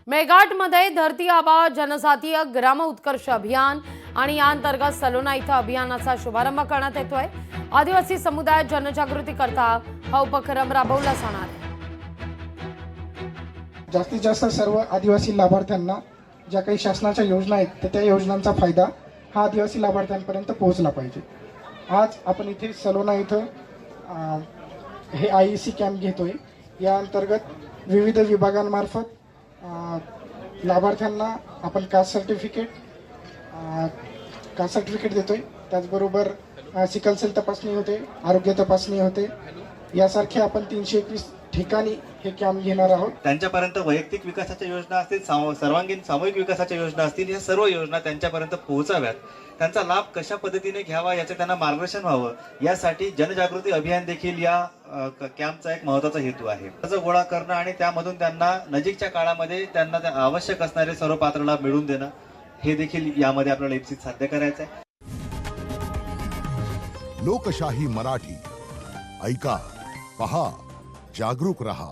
मेळघाटमध्ये धरती आबा जनजातीय ग्राम उत्कर्ष अभियान आणि या अंतर्गत सलोना इथं अभियानाचा शुभारंभ करण्यात येतोय। आदिवासी समुदाय जनजागृती करता हा उपक्रम राबवला जाणार आहे। जास्तीत जास्त सर्व आदिवासी लाभार्थ्यांना ज्या काही शासनाच्या योजना आहेत तर त्या योजनांचा फायदा हा आदिवासी लाभार्थ्यांपर्यंत पोहोचला पाहिजे। आज आपण इथे सलोना इथं हे IEC कॅम्प घेतोय। या अंतर्गत विविध विभागांमार्फत लाभार्थ्यांना आपण कास्ट सर्टिफिकेट देतोय। त्याचबरोबर सिकल सेल तपासणी होते, आरोग्य तपासणी होते। यासारखे आपण 321 ठिकाणी हे कॅम्प घेणार आहोत। त्यांच्यापर्यंत वैयक्तिक विकासाच्या योजना असतील, सर्वांगीण सामूहिक विकासाच्या योजना असतील, या सर्व योजना त्यांच्यापर्यंत पोहोचाव्यात, त्यांचा लाभ कशा पद्धतीने घ्यावा याचे त्यांना मार्गदर्शन व्हावं, यासाठी जनजागृती अभियान देखील या कॅम्पचा एक महत्त्वाचा हेतू आहे। अर्ज गोळा करणं आणि त्यामधून त्यांना नजीकच्या काळामध्ये त्यांना आवश्यक असणारे सर्व पात्र लाभ मिळवून देणं, हे देखील यामध्ये आपल्याला इप्सित साध्य करायचं आहे। लोकशाही मराठी ऐका, पहा, जागरूक रहा।